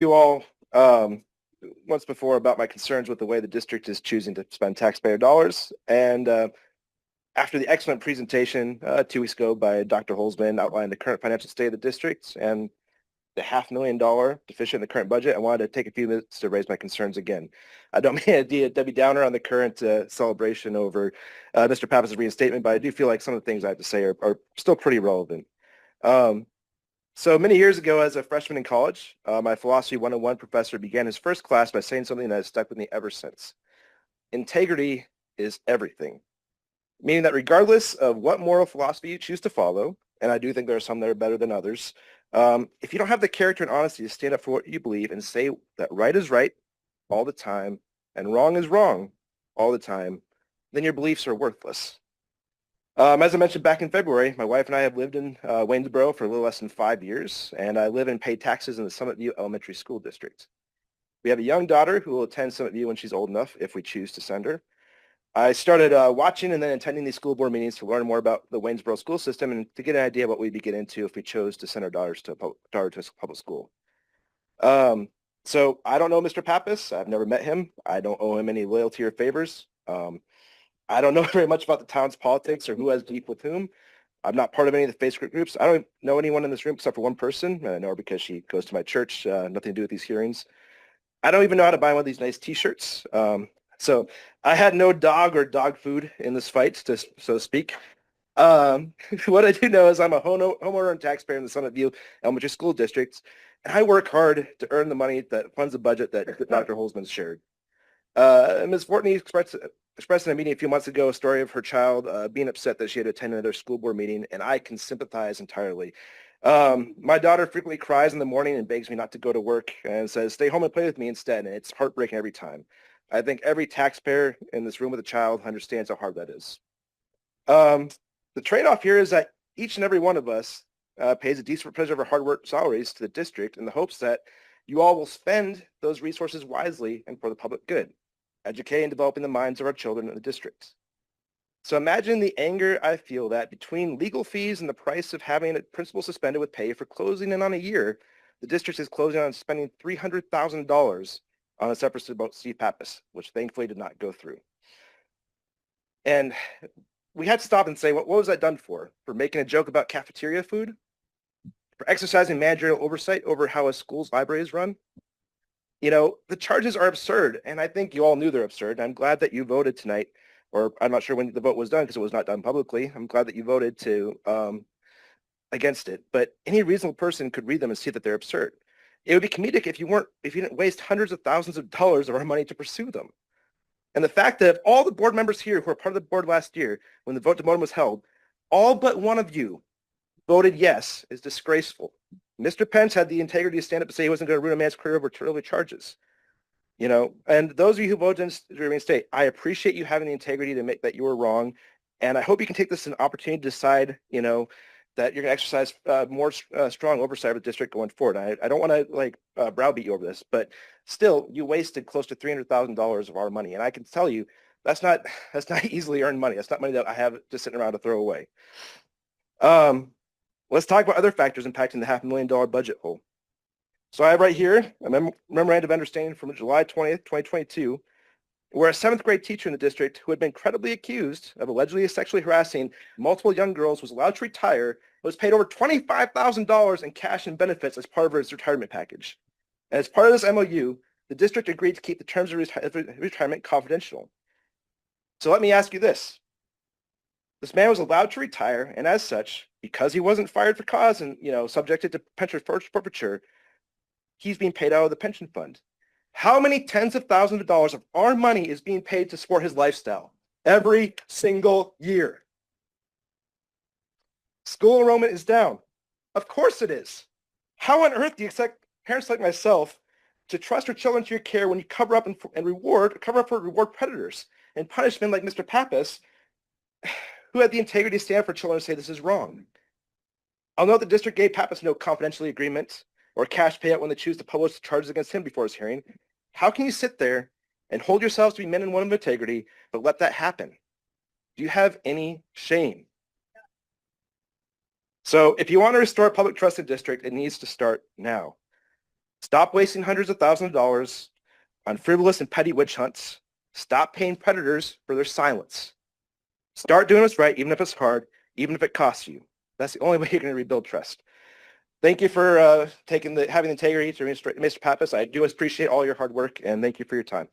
You all once before about my concerns with the way the district is choosing to spend taxpayer dollars. And after the excellent presentation 2 weeks ago by Dr. Holzman outlining the current financial state of the district and the $500,000 deficit in the current budget, I wanted to take a few minutes to raise my concerns again. I don't mean to be a Debbie Downer on the current celebration over Mr. Pappas' reinstatement, but I do feel like some of the things I have to say are still pretty relevant. So many years ago, as a freshman in college, my philosophy 101 professor began his first class by saying something that has stuck with me ever since. Integrity is everything, meaning that regardless of what moral philosophy you choose to follow, and I do think there are some that are better than others, if you don't have the character and honesty to stand up for what you believe and say that right is right all the time and wrong is wrong all the time, then your beliefs are worthless. As I mentioned back in February, my wife and I have lived in Waynesboro for a little less than 5 years, and I live and pay taxes in the Summit View Elementary School District. We have a young daughter who will attend Summit View when she's old enough, if we choose to send her. I started watching and then attending these school board meetings to learn more about the Waynesboro school system and to get an idea of what we'd be getting into if we chose to send our daughters to public school. So I don't know Mr. Pappas. I've never met him. I don't owe him any loyalty or favors. I don't know very much about the town's politics or who has beef with whom. I'm not part of any of the Facebook groups. I don't know anyone in this room except for one person, and I know her because she goes to my church, nothing to do with these hearings. I don't even know how to buy one of these nice t-shirts. So I had no dog or dog food in this fight, so to speak. What I do know is I'm a homeowner and taxpayer in the Summit View Elementary School District, and I work hard to earn the money that funds the budget that Dr. Holzman shared. Ms. Fortney expressed in a meeting a few months ago a story of her child being upset that she had to attend another school board meeting, and I can sympathize entirely. My daughter frequently cries in the morning and begs me not to go to work and says, stay home and play with me instead, and it's heartbreaking every time. I think every taxpayer in this room with a child understands how hard that is. The trade-off here is that each and every one of us pays a decent percentage of our hard work salaries to the district in the hopes that you all will spend those resources wisely and for the public good, educating and developing the minds of our children in the district. So imagine the anger I feel that between legal fees and the price of having a principal suspended with pay for closing in on a year, the district is closing on spending $300,000 on a separate about Steve Pappas, which thankfully did not go through. And we had to stop and say, what was that done for? For making a joke about cafeteria food? For exercising managerial oversight over how a school's library is run? You know, the charges are absurd, and I think you all knew they're absurd. I'm glad that you voted tonight, or I'm not sure when the vote was done because it was not done publicly. I'm glad that you voted against it, but any reasonable person could read them and see that they're absurd. It would be comedic if you didn't waste hundreds of thousands of dollars of our money to pursue them. And the fact that all the board members here who were part of the board last year, when the vote to modem was held, all but one of you voted yes is disgraceful. Mr. Pence had the integrity to stand up and say he wasn't going to ruin a man's career over trivial charges. You know, and those of you who voted to remain state, I appreciate you having the integrity to make that you were wrong. And I hope you can take this as an opportunity to decide, you know, that you're going to exercise more strong oversight of the district going forward. I don't want to browbeat you over this, but still, you wasted close to $300,000 of our money. And I can tell you, that's not easily earned money. That's not money that I have just sitting around to throw away. Let's talk about other factors impacting the $500,000 budget hole. So I have right here a memorandum of understanding from July 20th, 2022, where a 7th grade teacher in the district who had been credibly accused of allegedly sexually harassing multiple young girls was allowed to retire and was paid over $25,000 in cash and benefits as part of his retirement package. And as part of this MOU, the district agreed to keep the terms of retirement confidential. So let me ask you this. This man was allowed to retire, and as such, because he wasn't fired for cause and, you know, subjected to pension forfeiture, he's being paid out of the pension fund. How many tens of thousands of dollars of our money is being paid to support his lifestyle? Every single year. School enrollment is down. Of course it is. How on earth do you expect parents like myself to trust your children to your care when you cover up for reward predators and punish men like Mr. Pappas, who had the integrity to stand for children and say this is wrong? I'll note the district gave Pappas no confidentiality agreement or cash payout when they choose to publish the charges against him before his hearing. How can you sit there and hold yourselves to be men and women of integrity, but let that happen? Do you have any shame? So if you want to restore public trust in the district, it needs to start now. Stop wasting hundreds of thousands of dollars on frivolous and petty witch hunts. Stop paying predators for their silence. Start doing what's right, even if it's hard, even if it costs you. That's the only way you're going to rebuild trust. Thank you for having the integrity to Mr. Pappas. I do appreciate all your hard work, and thank you for your time.